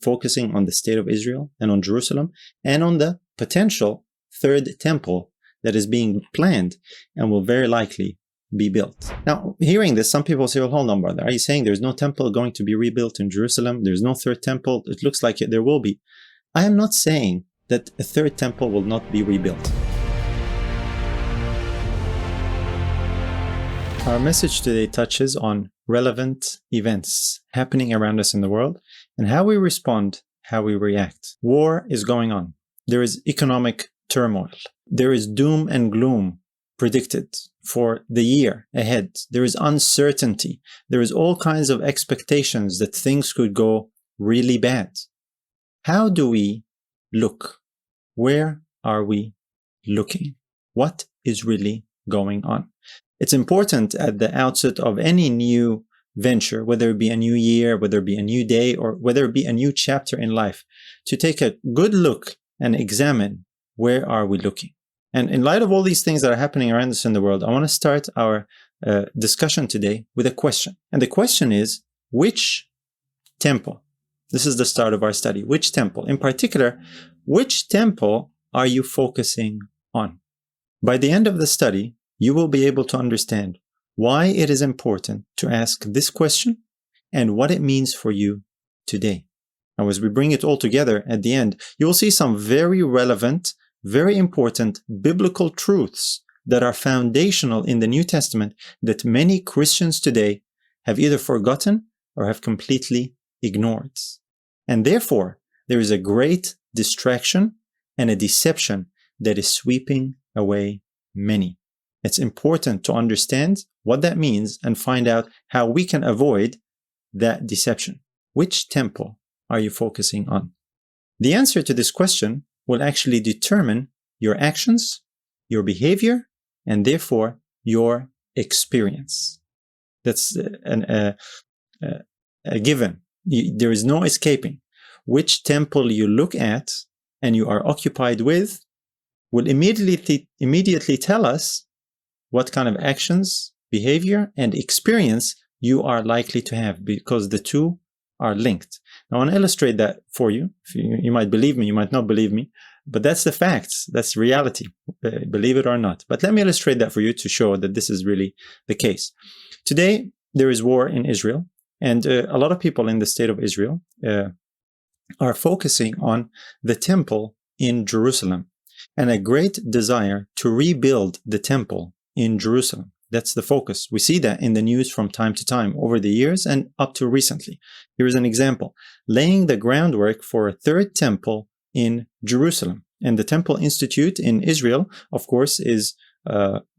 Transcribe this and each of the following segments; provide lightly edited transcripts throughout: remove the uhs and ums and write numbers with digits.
focusing on the state of Israel and on Jerusalem and on the potential third temple that is being planned and will very likely be built. Now, hearing this, some people say, well, hold on, brother. Are you saying there's no temple going to be rebuilt in Jerusalem? There's no third temple? It looks like there will be. I am not saying that a third temple will not be rebuilt. Our message today touches on relevant events happening around us in the world and how we respond, how we react. War is going on. There is economic turmoil. There is doom and gloom predicted for the year ahead. There is uncertainty. There is all kinds of expectations that things could go really bad. How do we look? Where are we looking? What is really going on? It's important at the outset of any new venture, whether it be a new year, whether it be a new day, or whether it be a new chapter in life, to take a good look and examine where are we looking. And in light of all these things that are happening around us in the world, I want to start our discussion today with a question. And the question is, which temple? This is the start of our study. Which temple? In particular, which temple are you focusing on? By the end of the study, you will be able to understand why it is important to ask this question and what it means for you today. Now, as we bring it all together at the end, you will see some very relevant, very important biblical truths that are foundational in the New Testament that many Christians today have either forgotten or have completely ignored. And therefore, there is a great distraction and a deception that is sweeping away many. It's important to understand what that means and find out how we can avoid that deception. Which temple are you focusing on? The answer to this question will actually determine your actions, your behavior, and therefore your experience. That's a given. There is no escaping. Which temple you look at and you are occupied with will immediately tell us what kind of actions, behavior, and experience you are likely to have, because the two are linked. Now, I want to illustrate that for you. You might believe me, you might not believe me, but that's the facts. That's reality, believe it or not. But let me illustrate that for you to show that this is really the case. Today, there is war in Israel, and a lot of people in the state of Israel are focusing on the temple in Jerusalem and a great desire to rebuild the temple in Jerusalem. That's the focus. We see that in the news from time to time over the years and up to recently. Here is an example. Laying the groundwork for a third temple in Jerusalem. And the Temple Institute in Israel, of course, is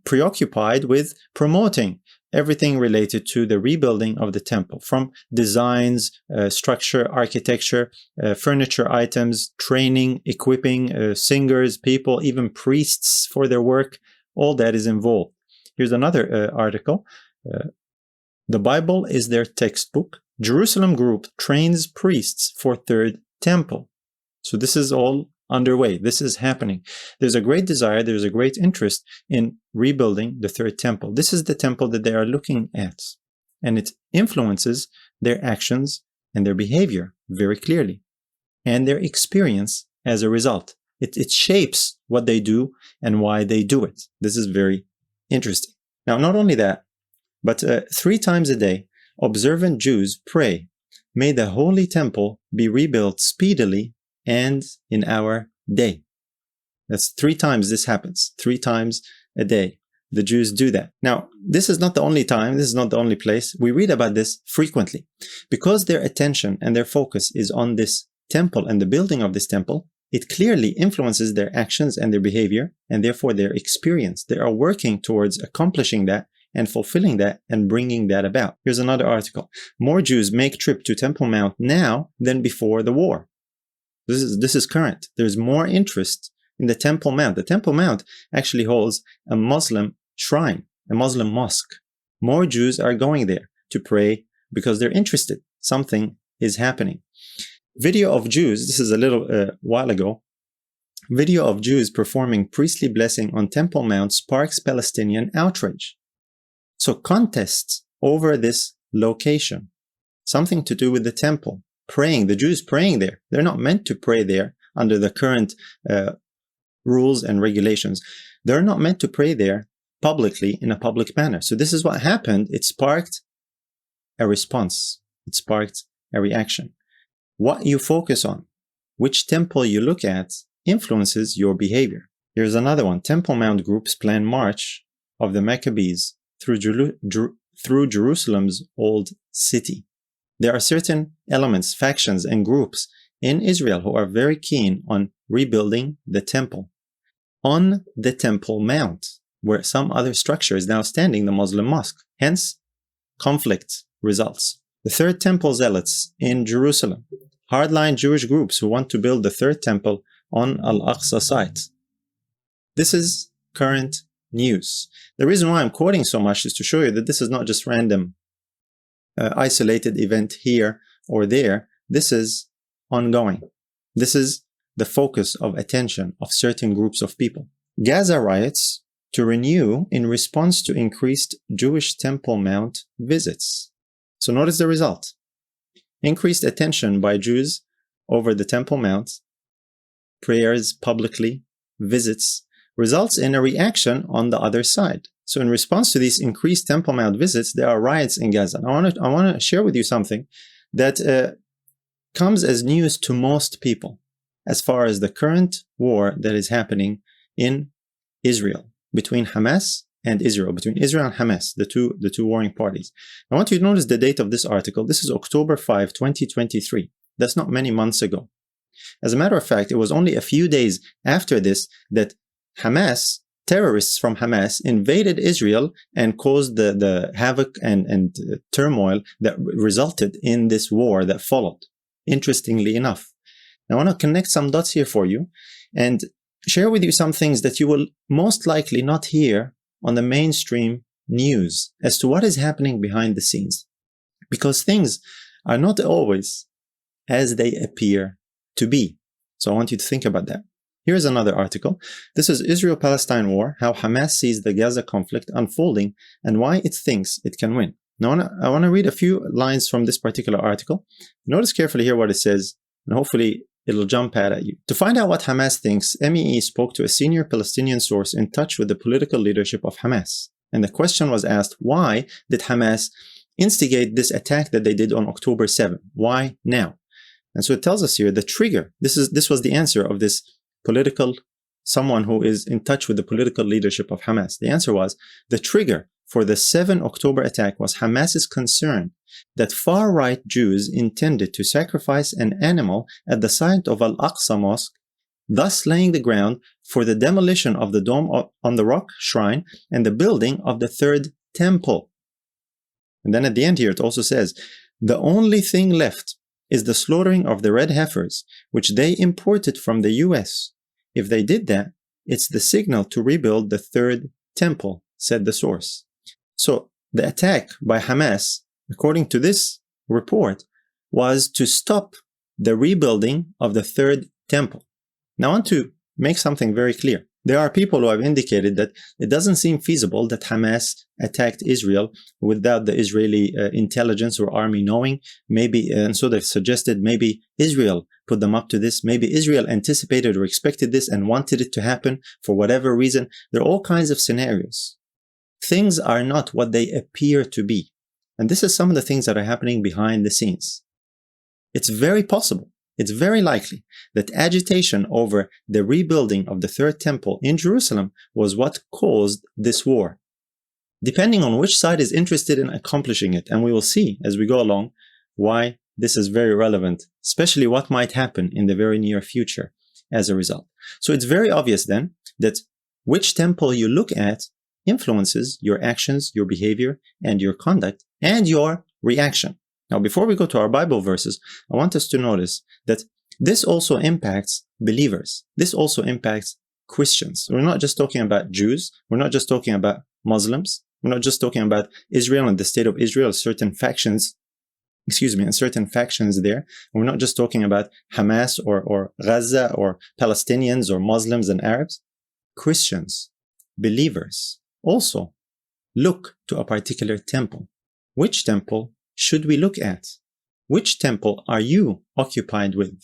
preoccupied with promoting everything related to the rebuilding of the temple, from designs, structure, architecture, furniture items, training, equipping singers, people, even priests for their work. All that is involved. Here's another article. The Bible is their textbook. Jerusalem group trains priests for third temple. So this is all underway. This is happening. There's a great desire, there's a great interest in rebuilding the third temple. This is the temple that they are looking at. And it influences their actions and their behavior very clearly. And their experience as a result. It shapes what they do and why they do it. This is very interesting. Now, not only that, but 3 times a day, observant Jews pray, may the holy temple be rebuilt speedily and in our day. That's 3 times this happens. 3 times a day. The Jews do that. Now, this is not the only time. This is not the only place. We read about this frequently. Because their attention and their focus is on this temple and the building of this temple, it clearly influences their actions and their behavior, and therefore their experience. They are working towards accomplishing that and fulfilling that and bringing that about. Here's another article. More Jews make trip to Temple Mount now than before the war. This is current. There's more interest in the Temple Mount. The Temple Mount actually holds a Muslim shrine, a Muslim mosque. More Jews are going there to pray because they're interested. Something is happening. Video of Jews, this is a little while ago, video of Jews performing priestly blessing on Temple Mount sparks Palestinian outrage. So contests over this location, something to do with the temple, praying, the Jews praying there. They're not meant to pray there under the current rules and regulations. They're not meant to pray there publicly in a public manner. So this is what happened. It sparked a response. It sparked a reaction. What you focus on, which temple you look at, influences your behavior. Here's another one. Temple Mount groups plan march of the Maccabees through Jerusalem's old city. There are certain elements, factions, and groups in Israel who are very keen on rebuilding the temple on the Temple Mount, where some other structure is now standing, the Muslim mosque. Hence, conflict results. The Third Temple zealots in Jerusalem, hardline Jewish groups who want to build the Third Temple on Al-Aqsa site. This is current news. The reason why I'm quoting so much is to show you that this is not just random, isolated event here or there. This is ongoing. This is the focus of attention of certain groups of people. Gaza riots to renew in response to increased Jewish Temple Mount visits. So notice the result. Increased attention by Jews over the Temple Mount, prayers publicly, visits, results in a reaction on the other side. So in response to these increased Temple Mount visits, there are riots in Gaza. I want to share with you something that comes as news to most people as far as the current war that is happening in Israel, between Hamas and Israel, between Israel and Hamas, the two warring parties. I want you to notice the date of this article. This is October 5, 2023. That's not many months ago. As a matter of fact, it was only a few days after this that Hamas, terrorists from Hamas, invaded Israel and caused the havoc and turmoil that resulted in this war that followed, interestingly enough. I want to connect some dots here for you and share with you some things that you will most likely not hear on the mainstream news as to what is happening behind the scenes. Because things are not always as they appear to be. So I want you to think about that. Here's another article. This is Israel-Palestine War, how Hamas sees the Gaza conflict unfolding and why it thinks it can win. Now I want to read a few lines from this particular article. Notice carefully here what it says, and hopefully it'll jump out at you. To find out what Hamas thinks, MEE spoke to a senior Palestinian source in touch with the political leadership of Hamas. And the question was asked, why did Hamas instigate this attack that they did on October 7? Why now? And so it tells us here the trigger. This was the answer of this someone who is in touch with the political leadership of Hamas. The answer was, the trigger for the 7 October attack was Hamas's concern that far-right Jews intended to sacrifice an animal at the site of Al-Aqsa Mosque, thus laying the ground for the demolition of the Dome on the Rock shrine and the building of the Third Temple. And then at the end here it also says, the only thing left is the slaughtering of the red heifers, which they imported from the US. If they did that, it's the signal to rebuild the Third Temple, said the source. So the attack by Hamas, according to this report, was to stop the rebuilding of the Third Temple. Now I want to make something very clear. There are people who have indicated that it doesn't seem feasible that Hamas attacked Israel without the Israeli intelligence or army knowing. Maybe, and so they've suggested maybe Israel put them up to this. Maybe Israel anticipated or expected this and wanted it to happen for whatever reason. There are all kinds of scenarios. Things are not what they appear to be. And this is some of the things that are happening behind the scenes. It's very possible. It's very likely that agitation over the rebuilding of the Third Temple in Jerusalem was what caused this war, depending on which side is interested in accomplishing it. And we will see as we go along why this is very relevant, especially what might happen in the very near future as a result. So it's very obvious then that which temple you look at influences your actions, your behavior, and your conduct, and your reaction. Now, before we go to our Bible verses, I want us to notice that this also impacts believers. This also impacts Christians. We're not just talking about Jews. We're not just talking about Muslims. We're not just talking about Israel and the state of Israel, certain factions, and certain factions there. We're not just talking about Hamas or Gaza or Palestinians or Muslims and Arabs. Christians, believers, also look to a particular temple. Which temple should we look at? Which temple are you occupied with?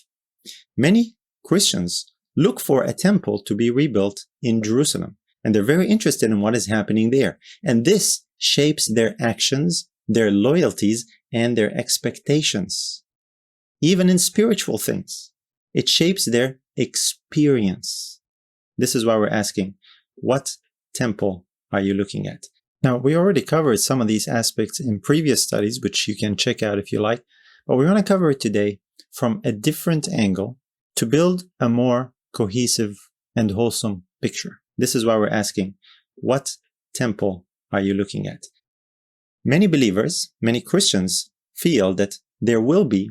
Many Christians look for a temple to be rebuilt in Jerusalem, and they're very interested in what is happening there. And this shapes their actions, their loyalties, and their expectations. Even in spiritual things, it shapes their experience. This is why we're asking, what temple are you looking at? Now, we already covered some of these aspects in previous studies, which you can check out if you like, but we want to cover it today from a different angle to build a more cohesive and wholesome picture. This is why we're asking, what temple are you looking at? Many believers, many Christians feel that there will be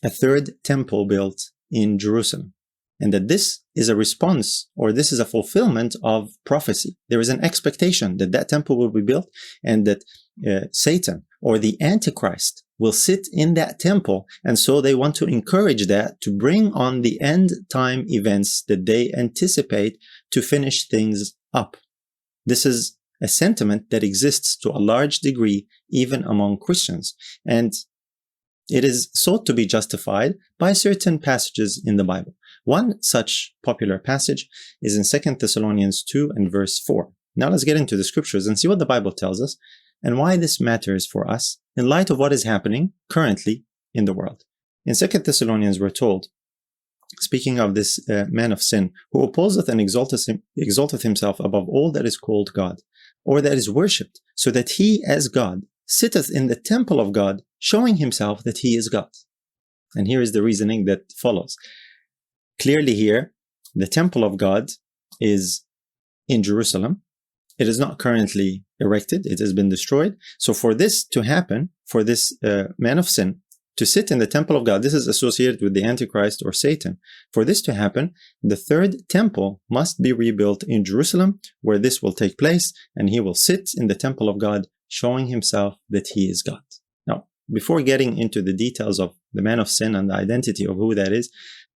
a third temple built in Jerusalem, and that this is a response, or this is a fulfillment of prophecy. There is an expectation that that temple will be built, and that Satan or the Antichrist will sit in that temple, and so they want to encourage that to bring on the end time events that they anticipate to finish things up. This is a sentiment that exists to a large degree even among Christians, and it is sought to be justified by certain passages in the Bible. One such popular passage is in 2 Thessalonians 2 and verse 4. Now let's get into the scriptures and see what the Bible tells us and why this matters for us in light of what is happening currently in the world. In 2 Thessalonians we're told, speaking of this man of sin, who opposeth and exalteth himself above all that is called God, or that is worshipped, so that he as God sitteth in the temple of God, showing himself that he is God. And here is the reasoning that follows. Clearly here, the temple of God is in Jerusalem. It is not currently erected. It has been destroyed. So for this to happen, for this man of sin to sit in the temple of God, this is associated with the Antichrist or Satan. For this to happen, the third temple must be rebuilt in Jerusalem, where this will take place, and he will sit in the temple of God, showing himself that he is God. Now, before getting into the details of the man of sin and the identity of who that is,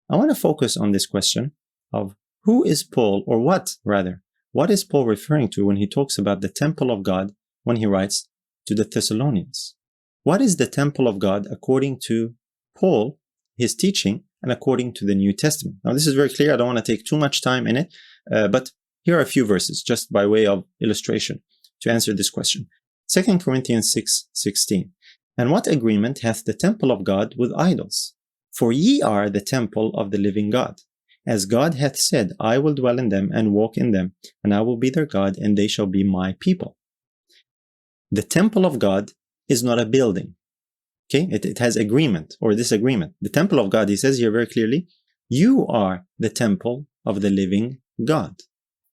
I want to focus on this question of who is Paul, or what is Paul referring to when he talks about the temple of God when he writes to the Thessalonians? What is the temple of God according to Paul, his teaching, and according to the New Testament? Now, this is very clear. I don't want to take too much time in it, but here are a few verses just by way of illustration to answer this question. 2 Corinthians 6:16. And what agreement hath the temple of God with idols? For ye are the temple of the living God. As God hath said, I will dwell in them and walk in them, and I will be their God, and they shall be my people. The temple of God is not a building. Okay, it has agreement or disagreement. The temple of God, he says here very clearly, you are the temple of the living God.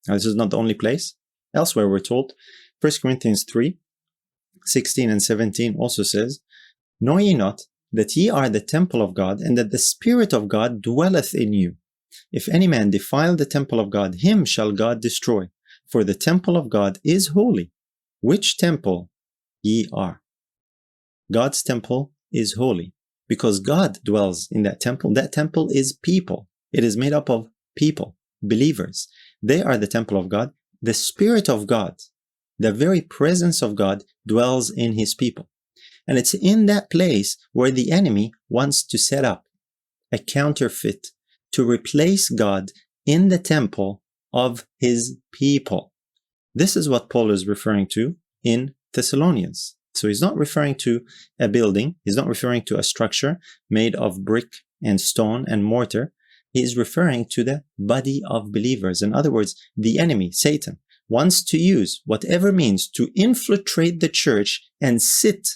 Now, this is not the only place. Elsewhere we're told, 1 Corinthians 3:16 and 17 also says, know ye not that ye are the temple of God, and that the Spirit of God dwelleth in you? If any man defile the temple of God, him shall God destroy. For the temple of God is holy, which temple ye are. God's temple is holy because God dwells in that temple. That temple is people. It is made up of people, believers. They are the temple of God. The Spirit of God, the very presence of God, dwells in his people. And it's in that place where the enemy wants to set up a counterfeit to replace God in the temple of his people. This is what Paul is referring to in Thessalonians. So he's not referring to a building. He's not referring to a structure made of brick and stone and mortar. He is referring to the body of believers. In other words, the enemy, Satan, wants to use whatever means to infiltrate the church and sit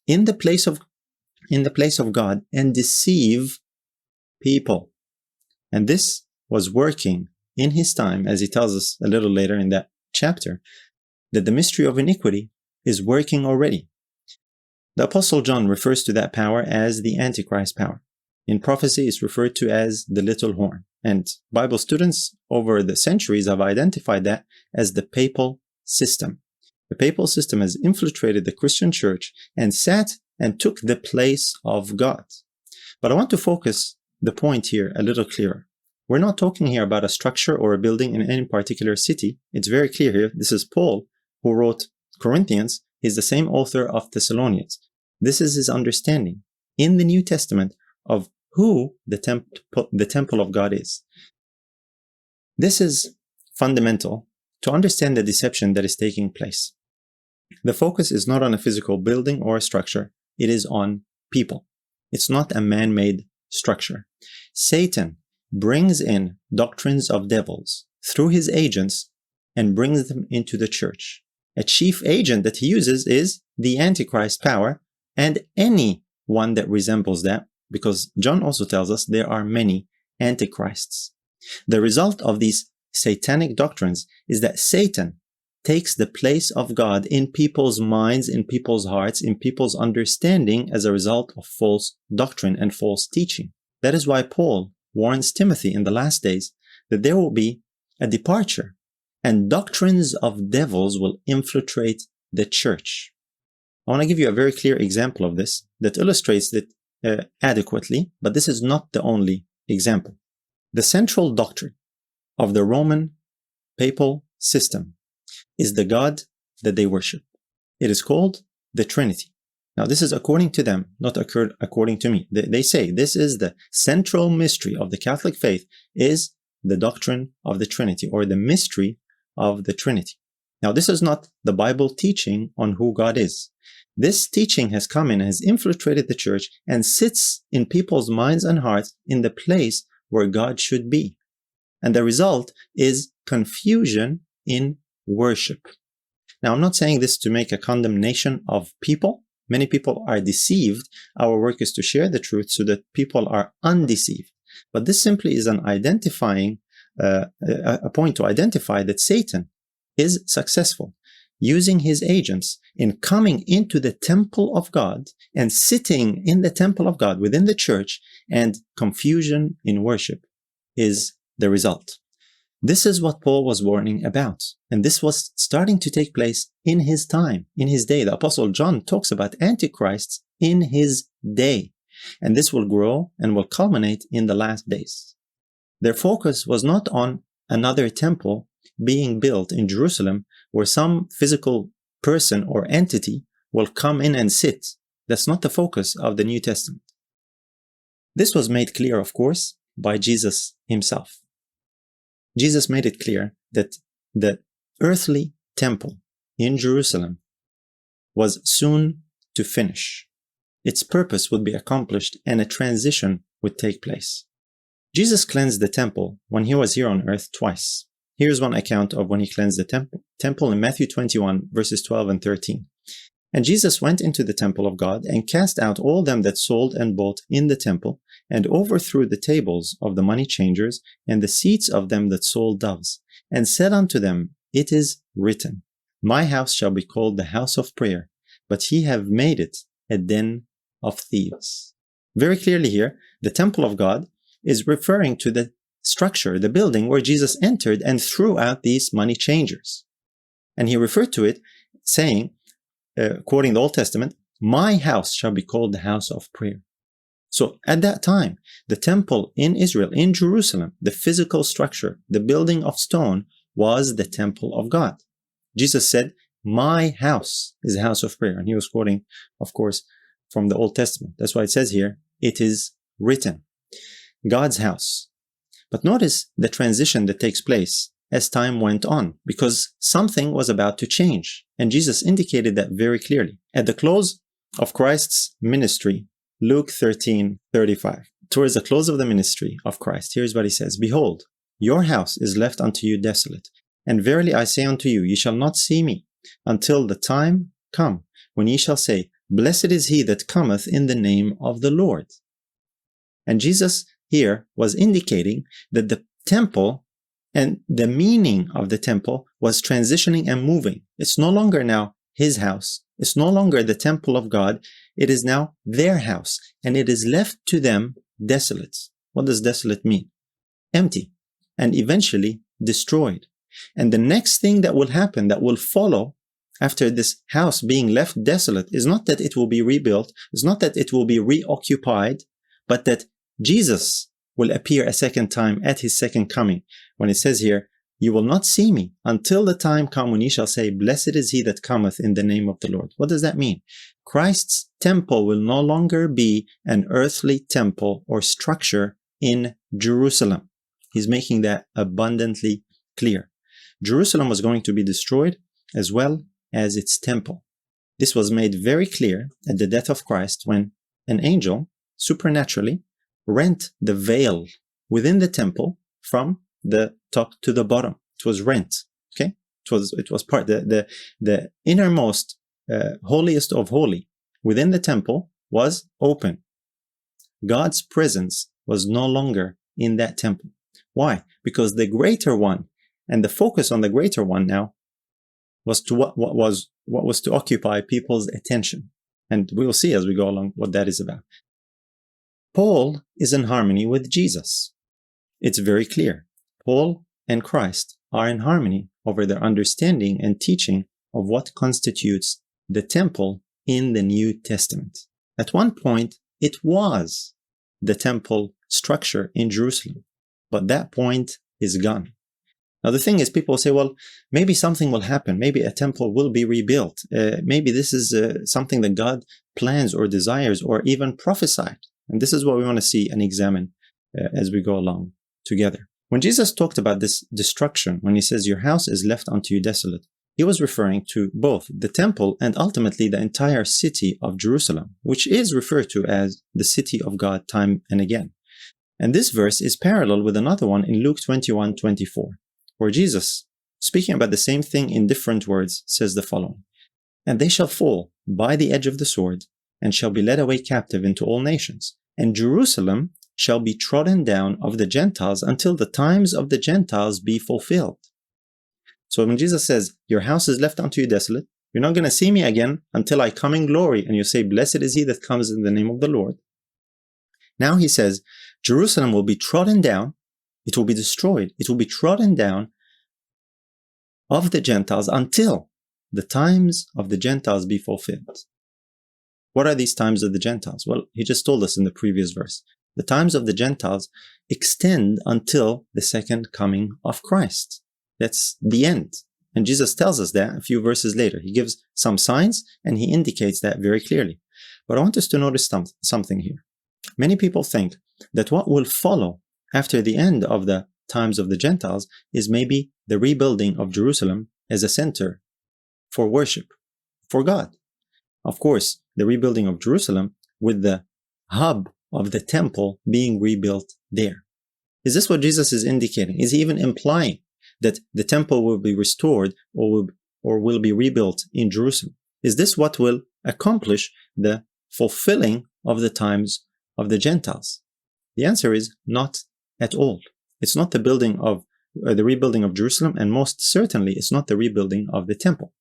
in the place of God and deceive people. And this was working in his time, as he tells us a little later in that chapter, that the mystery of iniquity is working already. The Apostle John refers to that power as the Antichrist power. In prophecy, it's referred to as the little horn. And Bible students over the centuries have identified that as the papal system. The papal system has infiltrated the Christian church and sat and took the place of God. But I want to focus the point here a little clearer. We're not talking here about a structure or a building in any particular city. It's very clear here. This is Paul, who wrote Corinthians. He's the same author of Thessalonians. This is his understanding. in the New Testament of who the temple of God is. This is fundamental to understand the deception that is taking place. The focus is not on a physical building or a structure. It is on people. It's not a man-made structure. Satan brings in doctrines of devils through his agents and brings them into the church. A chief agent that he uses is the Antichrist power and any one that resembles that, because John also tells us there are many Antichrists. The result of these satanic doctrines is that Satan takes the place of God in people's minds, in people's hearts, in people's understanding as a result of false doctrine and false teaching. That is why Paul warns Timothy in the last days that there will be a departure and doctrines of devils will infiltrate the church. I want to give you a very clear example of this that illustrates it adequately, but this is not the only example. The central doctrine of the Roman papal system is the God that they worship. It is called the Trinity. Now, this is according to them, not according to me. They say this is the central mystery of the Catholic faith, is the doctrine of the Trinity, or the mystery of the Trinity. Now, this is not the Bible teaching on who God is. This teaching has come in, has infiltrated the church, and sits in people's minds and hearts in the place where God should be. And the result is confusion in worship. Now, I'm not saying this to make a condemnation of people. Many people are deceived. Our work is to share the truth so that people are undeceived. But this simply is an identifying, a point to identify that Satan is successful, using his agents in coming into the temple of God and sitting in the temple of God within the church, and confusion in worship is the result. This is what Paul was warning about, and this was starting to take place in his time, in his day. The Apostle John talks about antichrists in his day, and this will grow and will culminate in the last days. Their focus was not on another temple being built in Jerusalem where some physical person or entity will come in and sit. That's not the focus of the New Testament. This was made clear, of course, by Jesus himself. Jesus made it clear that the earthly temple in Jerusalem was soon to finish. Its purpose would be accomplished and a transition would take place. Jesus cleansed the temple when he was here on earth twice. Here's one account of when he cleansed the temple in Matthew 21, verses 12 and 13. And Jesus went into the temple of God and cast out all them that sold and bought in the temple, and overthrew the tables of the money changers and the seats of them that sold doves, and said unto them, It is written, My house shall be called the house of prayer, but ye have made it a den of thieves. Very clearly here, the temple of God is referring to the structure, the building where Jesus entered and threw out these money changers. And he referred to it saying, quoting the Old Testament, My house shall be called the house of prayer. So at that time, the temple in Israel, in Jerusalem, the physical structure, the building of stone, was the temple of God. Jesus said, My house is a house of prayer. And he was quoting, of course, from the Old Testament. That's why it says here, it is written, God's house. But notice the transition that takes place as time went on, because something was about to change. And Jesus indicated that very clearly. At the close of Christ's ministry, Luke 13:35, towards the close of the ministry of Christ, here's what he says, Behold, your house is left unto you desolate. And verily I say unto you, ye shall not see me until the time come when ye shall say, Blessed is he that cometh in the name of the Lord. And Jesus here was indicating that the temple and the meaning of the temple was transitioning and moving. It's no longer now his house. It's no longer the temple of God. It is now their house, and it is left to them desolate. What does desolate mean? Empty, and eventually destroyed. And the next thing that will happen, that will follow after this house being left desolate, is not that it will be rebuilt, it's not that it will be reoccupied, but that Jesus will appear a second time at his second coming. When it says here, You will not see me until the time come when ye shall say, Blessed is he that cometh in the name of the Lord. What does that mean? Christ's temple will no longer be an earthly temple or structure in Jerusalem. He's making that abundantly clear. Jerusalem was going to be destroyed as well as its temple. This was made very clear at the death of Christ when an angel supernaturally rent the veil within the temple from the top to the bottom. It was rent. Okay, it was part the innermost holiest of holy within the temple was open. God's presence was no longer in that temple. Why? Because the greater one and the focus on the greater one now was to what was to occupy people's attention, and we will see as we go along what that is about. Paul is in harmony with Jesus. It's very clear. Paul and Christ are in harmony over their understanding and teaching of what constitutes the temple in the New Testament. At one point, it was the temple structure in Jerusalem, but that point is gone. Now, the thing is, people say, well, maybe something will happen. Maybe a temple will be rebuilt. Maybe this is something that God plans or desires or even prophesied. And this is what we want to see and examine as we go along together. When Jesus talked about this destruction, when he says, your house is left unto you desolate, he was referring to both the temple and ultimately the entire city of Jerusalem, which is referred to as the city of God time and again. And this verse is parallel with another one in Luke 21:24, where Jesus, speaking about the same thing in different words, says the following, and they shall fall by the edge of the sword, and shall be led away captive into all nations, and Jerusalem shall be trodden down of the Gentiles until the times of the Gentiles be fulfilled. So when Jesus says, your house is left unto you desolate, you're not going to see me again until I come in glory, and you say, blessed is he that comes in the name of the Lord. Now he says, Jerusalem will be trodden down, it will be destroyed, it will be trodden down of the Gentiles until the times of the Gentiles be fulfilled. What are these times of the Gentiles? Well, he just told us in the previous verse. The times of the Gentiles extend until the second coming of Christ. That's the end. And Jesus tells us that a few verses later. He gives some signs and he indicates that very clearly. But I want us to notice something here. Many people think that what will follow after the end of the times of the Gentiles is maybe the rebuilding of Jerusalem as a center for worship, for God. Of course, the rebuilding of Jerusalem with the hub of the temple being rebuilt there. Is this what Jesus is indicating? Is he even implying that the temple will be restored or will be rebuilt in Jerusalem? Is this what will accomplish the fulfilling of the times of the Gentiles? The answer is not at all. It's not the rebuilding of Jerusalem, and most certainly it's not the rebuilding of the temple.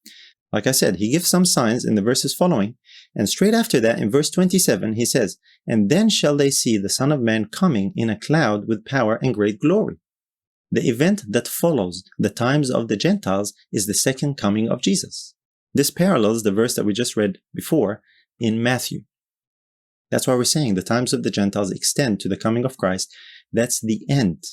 Like I said, he gives some signs in the verses following, and straight after that, in verse 27, he says, and then shall they see the Son of Man coming in a cloud with power and great glory. The event that follows the times of the Gentiles is the second coming of Jesus. This parallels the verse that we just read before in Matthew. That's why we're saying the times of the Gentiles extend to the coming of Christ. That's the end.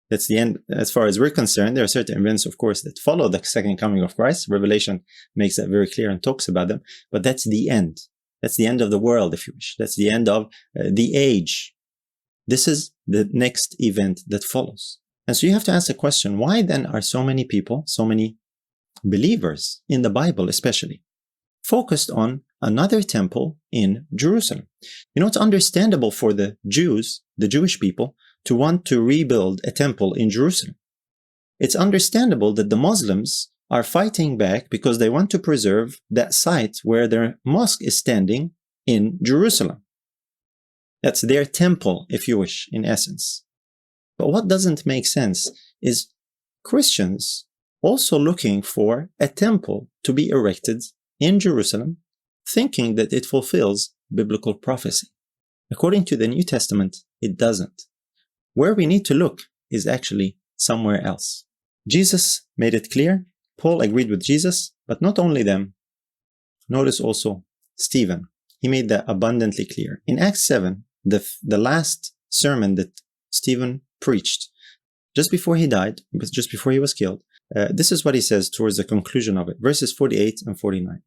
That's the end. As far as we're concerned, there are certain events, of course, that follow the second coming of Christ. Revelation makes that very clear and talks about them. But that's the end. That's the end of the world, if you wish. That's the end of the age. This is the next event that follows. And so you have to ask the question, why then are so many people, so many believers in the Bible especially, focused on another temple in Jerusalem? You know, it's understandable for the Jews, the Jewish people, to want to rebuild a temple in Jerusalem. It's understandable that the Muslims are fighting back because they want to preserve that site where their mosque is standing in Jerusalem. That's their temple, if you wish, in essence. But what doesn't make sense is Christians also looking for a temple to be erected in Jerusalem, thinking that it fulfills biblical prophecy. According to the New Testament, it doesn't. Where we need to look is actually somewhere else. Jesus made it clear. Paul agreed with Jesus, but not only them. Notice also Stephen. He made that abundantly clear. In Acts 7, the last sermon that Stephen preached, just before he died, just before he was killed, this is what he says towards the conclusion of it, verses 48 and 49.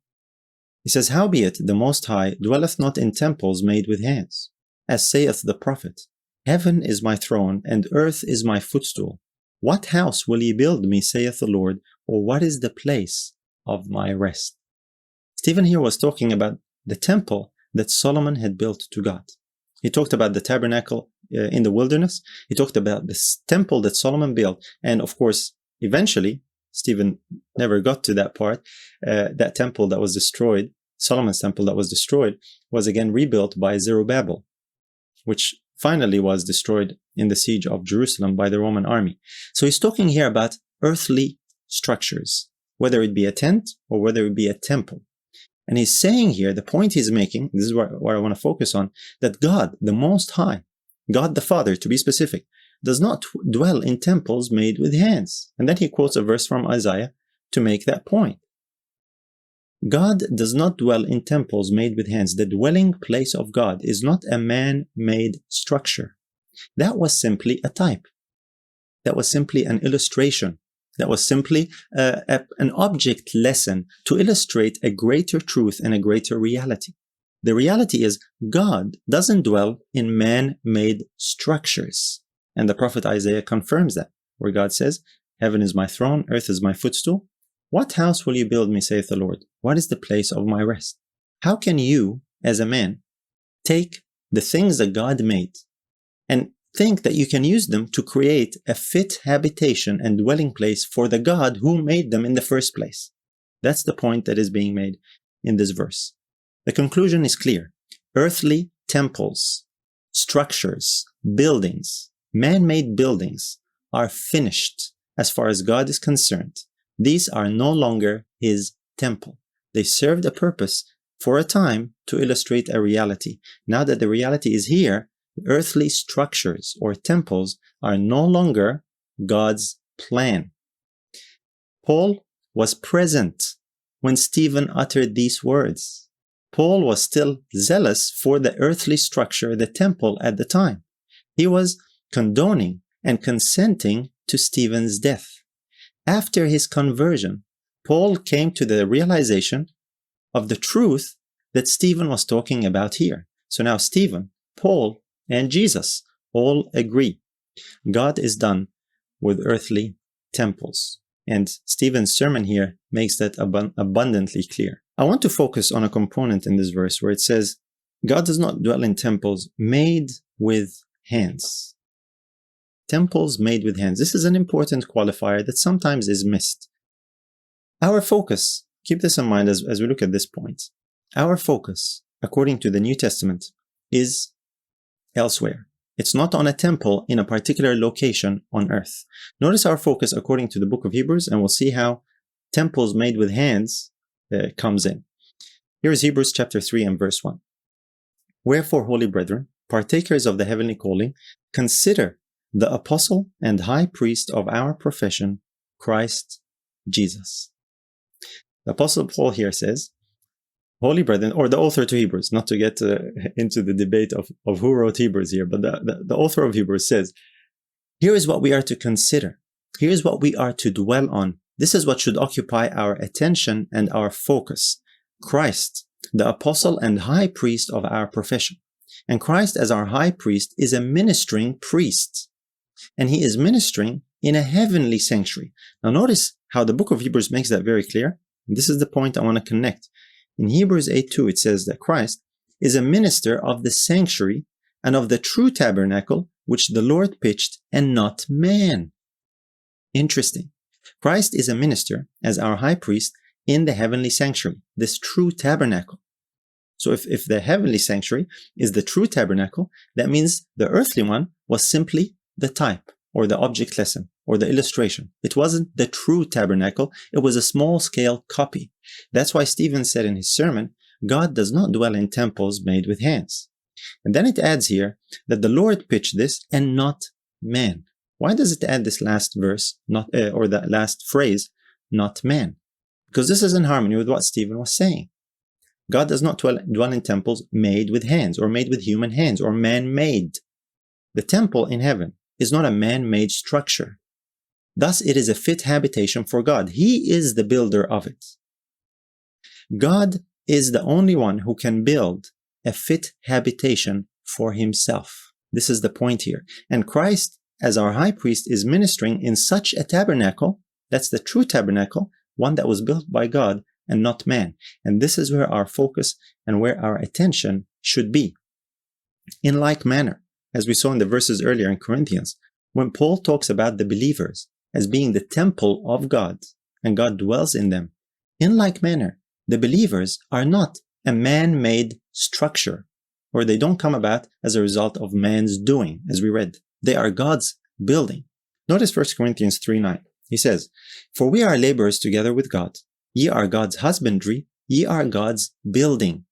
He says, "Howbeit the Most High dwelleth not in temples made with hands, as saith the prophet, Heaven is my throne, and earth is my footstool. What house will ye build me, saith the Lord, or what is the place of my rest?" Stephen here was talking about the temple that Solomon had built to God. He talked about the tabernacle in the wilderness. He talked about this temple that Solomon built. And of course, eventually, Stephen never got to that part. That temple that was destroyed, Solomon's temple that was destroyed, was again rebuilt by Zerubbabel, which finally was destroyed in the siege of Jerusalem by the Roman army. So he's talking here about earthly structures, whether it be a tent or whether it be a temple. And he's saying here, the point he's making, this is what I want to focus on, that God, the Most High, God the Father, to be specific, does not dwell in temples made with hands. And then he quotes a verse from Isaiah to make that point. God does not dwell in temples made with hands. The dwelling place of God is not a man-made structure. That was simply a type. That was simply an illustration. That was simply an object lesson to illustrate a greater truth and a greater reality. The reality is God doesn't dwell in man-made structures. And the prophet Isaiah confirms that, where God says, "Heaven is my throne, earth is my footstool. What house will you build me, saith the Lord? What is the place of my rest?" How can you, as a man, take the things that God made and think that you can use them to create a fit habitation and dwelling place for the God who made them in the first place? That's the point that is being made in this verse. The conclusion is clear. Earthly temples, structures, buildings, man-made buildings are finished as far as God is concerned. These are no longer his temple. They served a purpose for a time to illustrate a reality. Now that the reality is here, earthly structures or temples are no longer God's plan. Paul was present when Stephen uttered these words. Paul was still zealous for the earthly structure, the temple at the time. He was condoning and consenting to Stephen's death. After his conversion, Paul came to the realization of the truth that Stephen was talking about here. So now Stephen, Paul, and Jesus all agree. God is done with earthly temples. And Stephen's sermon here makes that abundantly clear. I want to focus on a component in this verse where it says, God does not dwell in temples made with hands. Temples made with hands. This is an important qualifier that sometimes is missed. Our focus, keep this in mind as we look at this point, our focus, according to the New Testament, is elsewhere. It's not on a temple in a particular location on earth. Notice our focus according to the book of Hebrews, and we'll see how temples made with hands comes in. Here is Hebrews chapter 3 and verse 1. Wherefore, holy brethren, partakers of the heavenly calling, consider the apostle and high priest of our profession, Christ Jesus. The apostle Paul here says, holy brethren, or the author to Hebrews, not to get into the debate of who wrote Hebrews here, but the author of Hebrews says, here is what we are to consider. Here is what we are to dwell on. This is what should occupy our attention and our focus. Christ, the apostle and high priest of our profession. And Christ as our high priest is a ministering priest. And he is ministering in a heavenly sanctuary. Now notice how the book of Hebrews makes that very clear. And this is the point I want to connect. In Hebrews 8:2 it says that Christ is a minister of the sanctuary and of the true tabernacle which the Lord pitched and not man. Interesting. Christ is a minister as our high priest in the heavenly sanctuary, this true tabernacle. So if the heavenly sanctuary is the true tabernacle, that means the earthly one was simply the type or the object lesson or the illustration. It wasn't the true tabernacle. It was a small-scale copy. That's why Stephen said in his sermon, God does not dwell in temples made with hands. And then it adds here that the Lord pitched this and not man. Why does it add this last verse, or the last phrase, not man? Because this is in harmony with what Stephen was saying. God does not dwell in temples made with hands or made with human hands or man-made. The temple in heaven is not a man-made structure. Thus, it is a fit habitation for God. He is the builder of it. God is the only one who can build a fit habitation for himself. This is the point here. And Christ, as our high priest, is ministering in such a tabernacle, that's the true tabernacle, one that was built by God and not man. And this is where our focus and where our attention should be. In like manner, as we saw in the verses earlier in Corinthians, when Paul talks about the believers as being the temple of God and God dwells in them, in like manner, the believers are not a man-made structure, or they don't come about as a result of man's doing, as we read. They are God's building. Notice 1 Corinthians 3:9. He says, "For we are laborers together with God. Ye are God's husbandry, ye are God's building."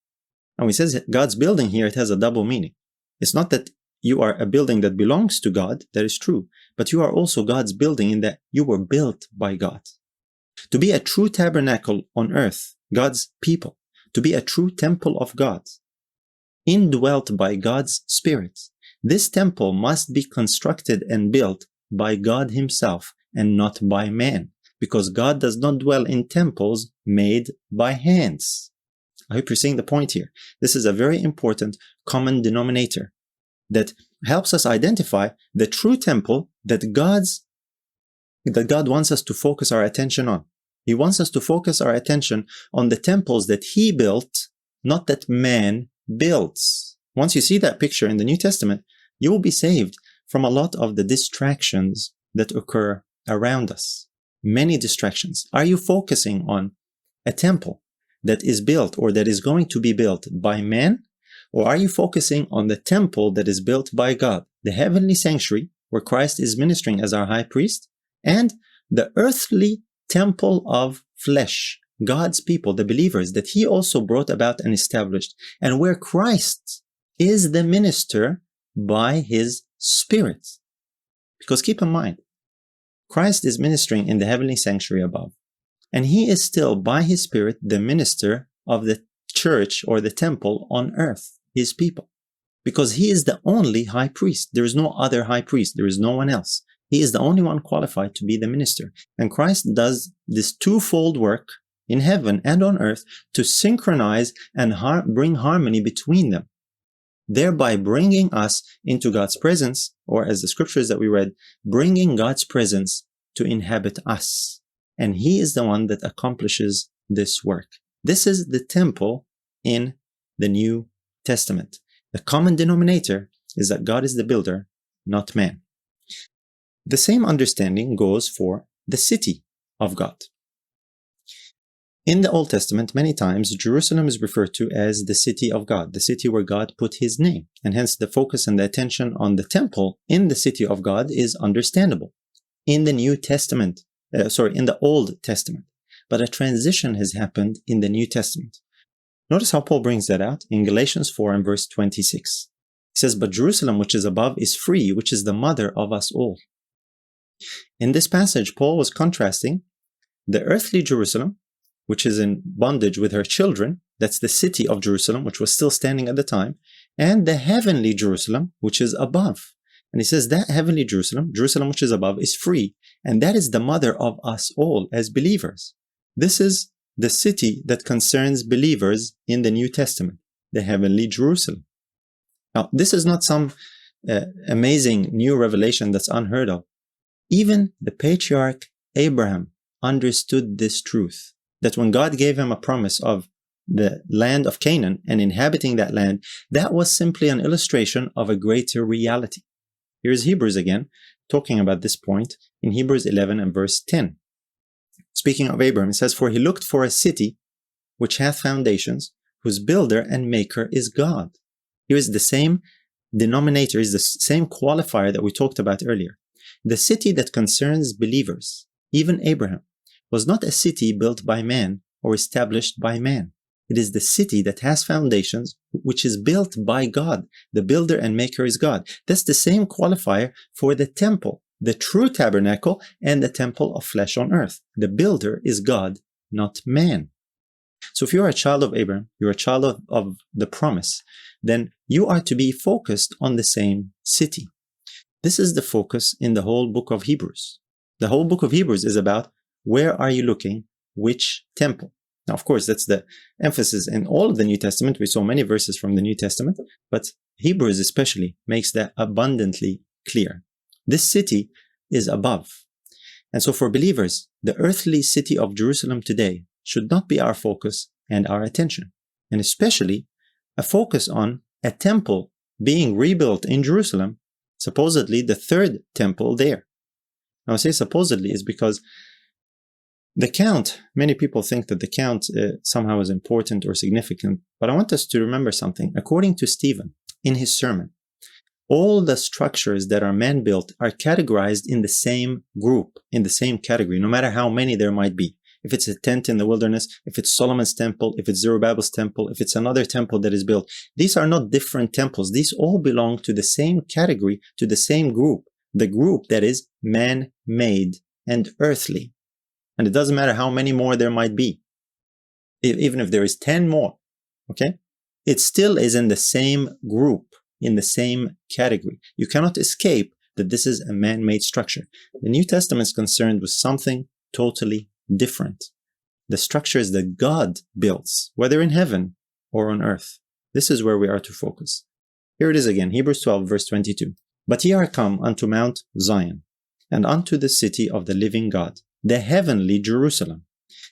And when he says God's building here, it has a double meaning. It's not that you are a building that belongs to God, that is true, but you are also God's building in that you were built by God. To be a true tabernacle on earth, God's people, to be a true temple of God, indwelt by God's Spirit, this temple must be constructed and built by God himself and not by man, because God does not dwell in temples made by hands. I hope you're seeing the point here. This is a very important common denominator that helps us identify the true temple that God wants us to focus our attention on. He wants us to focus our attention on the temples that he built, not that man builds. Once you see that picture in the New Testament, you will be saved from a lot of the distractions that occur around us. Many distractions. Are you focusing on a temple that is built or that is going to be built by man? Or are you focusing on the temple that is built by God, the heavenly sanctuary where Christ is ministering as our high priest, and the earthly temple of flesh, God's people, the believers that he also brought about and established, and where Christ is the minister by his Spirit? Because keep in mind, Christ is ministering in the heavenly sanctuary above, and he is still by his Spirit the minister of the church or the temple on earth, his people, because he is the only high priest. There is no other high priest. There is no one else. He is the only one qualified to be the minister. And Christ does this twofold work in heaven and on earth to synchronize and bring harmony between them, thereby bringing us into God's presence, or as the scriptures that we read, bringing God's presence to inhabit us. And he is the one that accomplishes this work. This is the temple in the New Testament. The common denominator is that God is the builder, not man. The same understanding goes for the city of God. In the Old Testament, many times, Jerusalem is referred to as the city of God, the city where God put his name. And hence the focus and the attention on the temple in the city of God is understandable. In the New Testament, in the Old Testament. But a transition has happened in the New Testament. Notice how Paul brings that out in Galatians 4 and verse 26. He says, "But Jerusalem, which is above, is free, which is the mother of us all." In this passage, Paul was contrasting the earthly Jerusalem, which is in bondage with her children, that's the city of Jerusalem, which was still standing at the time, and the heavenly Jerusalem, which is above. And he says that heavenly Jerusalem, Jerusalem which is above, is free, and that is the mother of us all as believers. This is the city that concerns believers in the New Testament, the heavenly Jerusalem. Now, this is not some amazing new revelation that's unheard of. Even the patriarch Abraham understood this truth, that when God gave him a promise of the land of Canaan and inhabiting that land, that was simply an illustration of a greater reality. Here's Hebrews again, talking about this point in Hebrews 11 and verse 10. Speaking of Abraham, it says, "For he looked for a city which hath foundations, whose builder and maker is God." Here is the same denominator, is the same qualifier that we talked about earlier. The city that concerns believers, even Abraham, was not a city built by man or established by man. It is the city that has foundations, which is built by God. The builder and maker is God. That's the same qualifier for the temple, the true tabernacle, and the temple of flesh on earth. The builder is God, not man. So if you're a child of Abraham, you're a child of the promise, then you are to be focused on the same city. This is the focus in the whole book of Hebrews. The whole book of Hebrews is about where are you looking, which temple. Now, of course, that's the emphasis in all of the New Testament. We saw many verses from the New Testament, but Hebrews especially makes that abundantly clear. This city is above. And so for believers, the earthly city of Jerusalem today should not be our focus and our attention, and especially a focus on a temple being rebuilt in Jerusalem, supposedly the third temple there. Now I say supposedly is because the count, many people think that the count somehow is important or significant, but I want us to remember something. According to Stephen, in his sermon, all the structures that are man-built are categorized in the same group, in the same category, no matter how many there might be. If it's a tent in the wilderness, if it's Solomon's temple, if it's Zerubbabel's temple, if it's another temple that is built, these are not different temples. These all belong to the same category, to the same group, the group that is man-made and earthly. And it doesn't matter how many more there might be. Even if there is 10 more, okay? It still is in the same group, in the same category. You cannot escape that this is a man-made structure. The New Testament is concerned with something totally different. The structures that God builds, whether in heaven or on earth. This is where we are to focus. Here it is again, Hebrews 12, verse 22. But ye are come unto Mount Zion, and unto the city of the living God, the heavenly Jerusalem,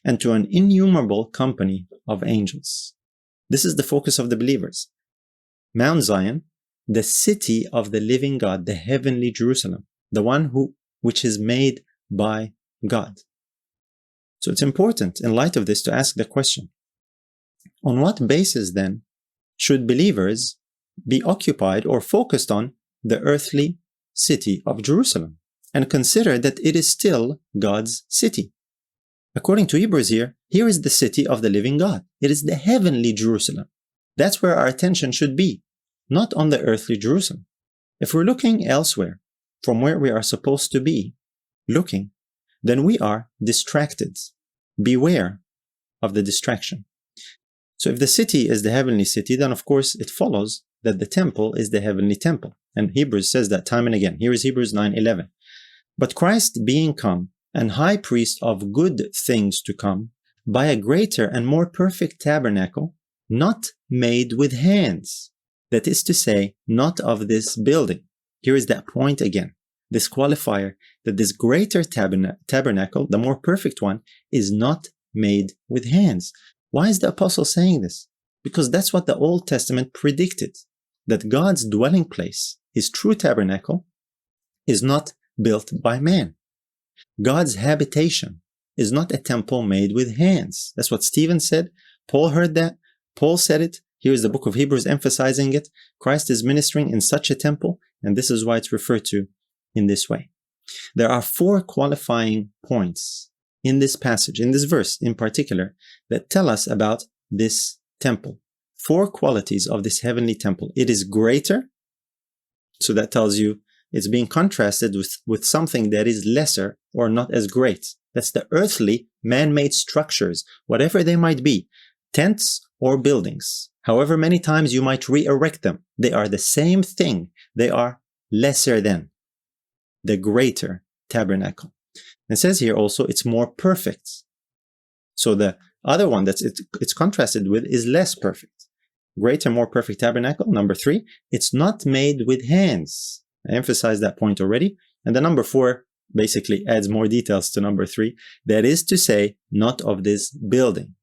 and to an innumerable company of angels. This is the focus of the believers. Mount Zion, the city of the living God, the heavenly Jerusalem, the one which is made by God. So it's important in light of this to ask the question, on what basis then should believers be occupied or focused on the earthly city of Jerusalem and consider that it is still God's city? According to Hebrews here is the city of the living God. It is the heavenly Jerusalem. That's where our attention should be, not on the earthly Jerusalem. If we're looking elsewhere from where we are supposed to be looking, then we are distracted. Beware of the distraction. So if the city is the heavenly city, then of course it follows that the temple is the heavenly temple. And Hebrews says that time and again. Here is Hebrews 9:11. But Christ being come, and high priest of good things to come, by a greater and more perfect tabernacle, not made with hands. That is to say, not of this building. Here is that point again. This qualifier that this greater tabernacle, the more perfect one, is not made with hands. Why is the apostle saying this? Because that's what the Old Testament predicted, that God's dwelling place, his true tabernacle, is not built by man. God's habitation is not a temple made with hands. That's what Stephen said. Paul heard that. Paul said it. Here's the book of Hebrews emphasizing it. Christ is ministering in such a temple, and this is why it's referred to in this way. There are 4 qualifying points in this passage, in this verse in particular, that tell us about this temple. 4 qualities of this heavenly temple. It is greater, so that tells you it's being contrasted with something that is lesser or not as great. That's the earthly man-made structures, whatever they might be, tents or buildings. However many times you might re-erect them, they are the same thing. They are lesser than the greater tabernacle. It says here also it's more perfect. So the other one that it's contrasted with is less perfect. Greater, more perfect tabernacle. Number 3, it's not made with hands. I emphasized that point already. And the number 4 basically adds more details to number 3. That is to say, not of this building.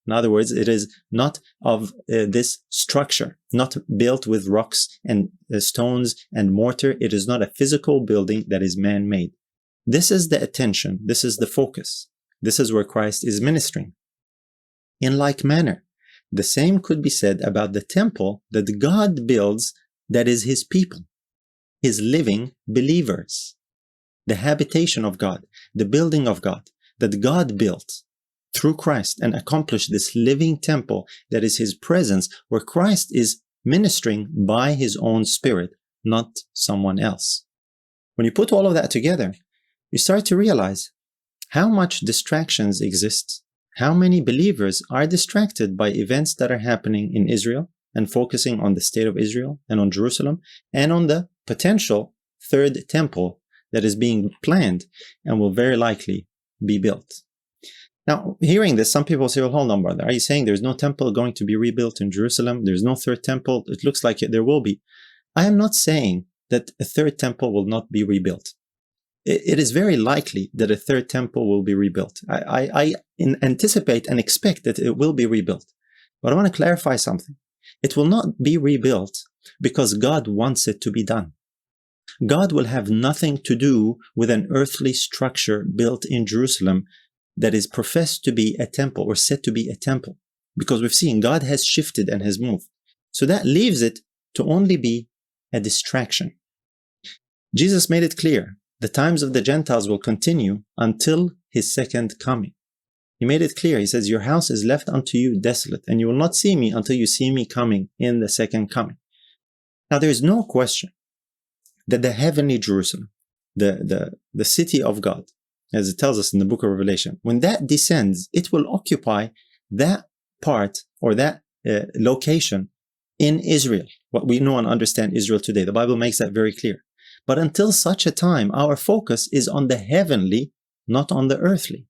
In other words, it is not of this structure, not built with rocks and stones and mortar. It is not a physical building that is man-made. This is the attention. This is the focus. This is where Christ is ministering. In like manner, the same could be said about the temple that God builds, that is his people, his living believers, the habitation of God, the building of God that God built through Christ and accomplished, this living temple that is his presence, where Christ is ministering by his own Spirit, not someone else. When you put all of that together, you start to realize how much distractions exist, how many believers are distracted by events that are happening in Israel and focusing on the state of Israel and on Jerusalem and on the potential third temple that is being planned and will very likely be built. Now, hearing this, some people say, well, hold on, brother. Are you saying there's no temple going to be rebuilt in Jerusalem? There's no third temple? It looks like there will be. I am not saying that a third temple will not be rebuilt. It is very likely that a third temple will be rebuilt. I anticipate and expect that it will be rebuilt. But I want to clarify something. It will not be rebuilt because God wants it to be done. God will have nothing to do with an earthly structure built in Jerusalem that is professed to be a temple or said to be a temple, because we've seen God has shifted and has moved. So that leaves it to only be a distraction. Jesus made it clear, the times of the Gentiles will continue until his second coming. He made it clear. He says, your house is left unto you desolate, and you will not see me until you see me coming in the second coming. Now, there is no question that the heavenly Jerusalem, the city of God, as it tells us in the book of Revelation, when that descends, it will occupy that part or that location in Israel, what we know and understand Israel today. The Bible makes that very clear. But until such a time, our focus is on the heavenly, not on the earthly.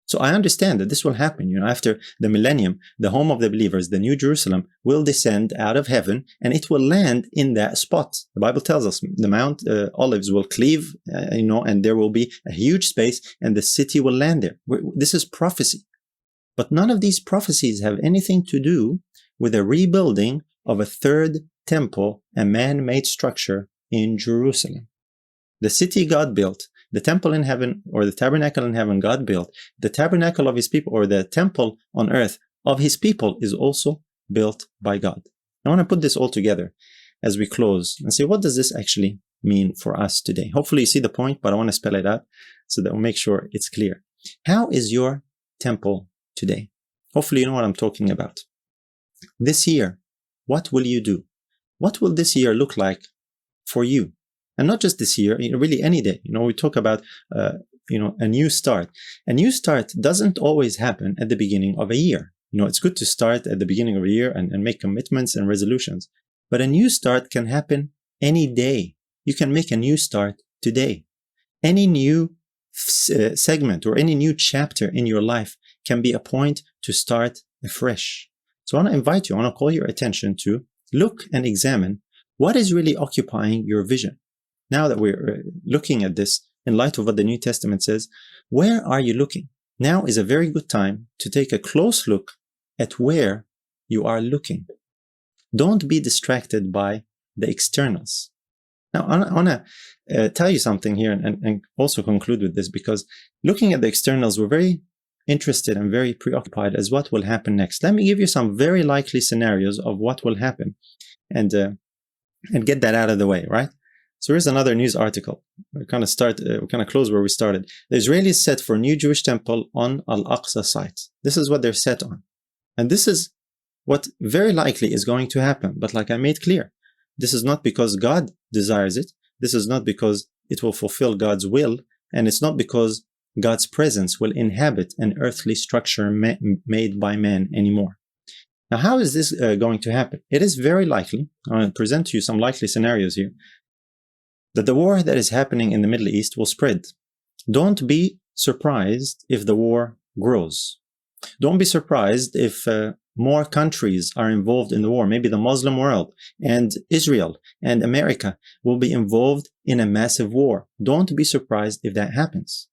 So I understand that this will happen. After the millennium, the home of the believers, the New Jerusalem, will descend out of heaven and it will land in that spot. The Bible tells us the Mount Olives will cleave, and there will be a huge space and the city will land there. This is prophecy. But none of these prophecies have anything to do with a rebuilding of a third temple, a man-made structure in Jerusalem. The city God built, the temple in heaven or the tabernacle in heaven God built, the tabernacle of his people or the temple on earth of his people is also built by God. I want to put this all together as we close and say, what does this actually mean for us today? Hopefully you see the point, but I want to spell it out so that we'll make sure it's clear. How is your temple today? Hopefully you know what I'm talking about. This year, what will you do? What will this year look like for you? And not just this year, really any day. We talk about, a new start. A new start doesn't always happen at the beginning of a year. It's good to start at the beginning of a year and make commitments and resolutions. But a new start can happen any day. You can make a new start today. Any new segment or any new chapter in your life can be a point to start afresh. So I want to invite you, I want to call your attention to look and examine what is really occupying your vision. Now that we're looking at this in light of what the New Testament says, where are you looking? Now is a very good time to take a close look at where you are looking. Don't be distracted by the externals. Now, I want to tell you something here and also conclude with this, because looking at the externals, we're very interested and very preoccupied as what will happen next. Let me give you some very likely scenarios of what will happen and get that out of the way, right? So here's another news article. We're kind of close where we started. The Israelis set for new Jewish temple on Al-Aqsa site. This is what they're set on. And this is what very likely is going to happen. But like I made clear, this is not because God desires it. This is not because it will fulfill God's will. And it's not because God's presence will inhabit an earthly structure made by man anymore. Now, how is this going to happen? It is very likely, I'm going to present to you some likely scenarios here, that the war that is happening in the Middle East will spread. Don't be surprised if the war grows. Don't be surprised if more countries are involved in the war. Maybe the Muslim world and Israel and America will be involved in a massive war. Don't be surprised if that happens.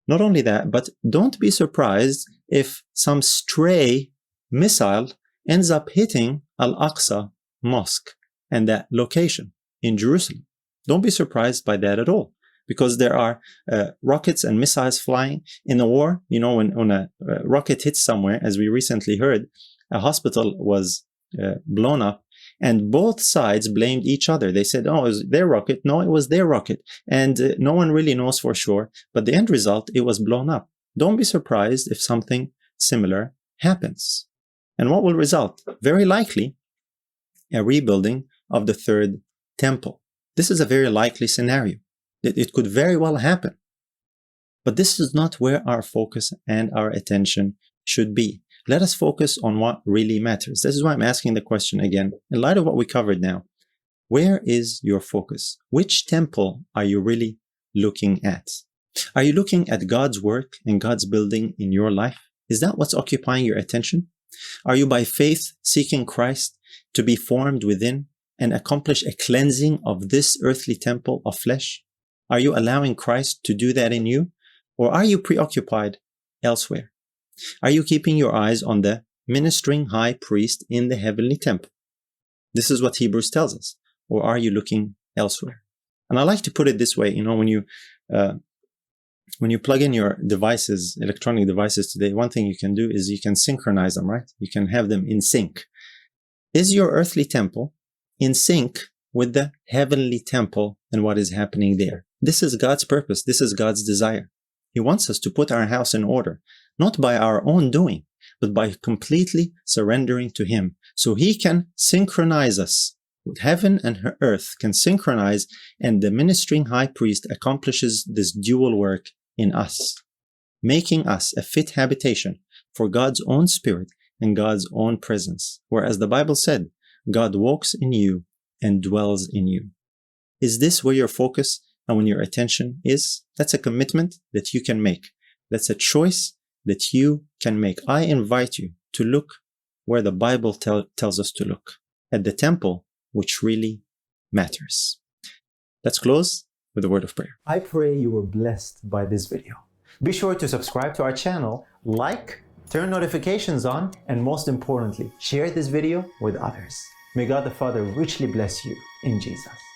Not only that, but don't be surprised if some stray missile ends up hitting Al-Aqsa Mosque and that location in Jerusalem. Don't be surprised by that at all, because there are rockets and missiles flying in the war. When a rocket hits somewhere, as we recently heard, a hospital was blown up and both sides blamed each other. They said, oh, it was their rocket. No, it was their rocket. And no one really knows for sure. But the end result, it was blown up. Don't be surprised if something similar happens. And what will result? Very likely, a rebuilding of the third temple. This is a very likely scenario. It could very well happen. But this is not where our focus and our attention should be. Let us focus on what really matters. This is why I'm asking the question again. In light of what we covered now, Where is your focus? Which temple are you really looking at? Are you looking at God's work and God's building in your life? Is that what's occupying your attention? Are you by faith seeking Christ to be formed within and accomplish a cleansing of this earthly temple of flesh? Are you allowing Christ to do that in you? Or are you preoccupied elsewhere? Are you keeping your eyes on the ministering high priest in the heavenly temple? This is what Hebrews tells us. Or are you looking elsewhere? And I like to put it this way, when you plug in your devices, electronic devices today, one thing you can do is you can synchronize them, right? You can have them in sync. Is your earthly temple in sync with the heavenly temple and what is happening there? This is God's purpose. This is God's desire. He wants us to put our house in order, not by our own doing, but by completely surrendering to Him, so He can synchronize us. With heaven and earth can synchronize, and the ministering high priest accomplishes this dual work in us, making us a fit habitation for God's own spirit and God's own presence. Whereas the Bible said, God walks in you and dwells in you. Is this where your focus and when your attention is? That's a commitment that you can make. That's a choice that you can make. I invite you to look where the Bible tells us to look, at the temple which really matters. Let's close with a word of prayer. I pray you were blessed by this video. Be sure to subscribe to our channel, like, turn notifications on, and most importantly, share this video with others. May God the Father richly bless you in Jesus.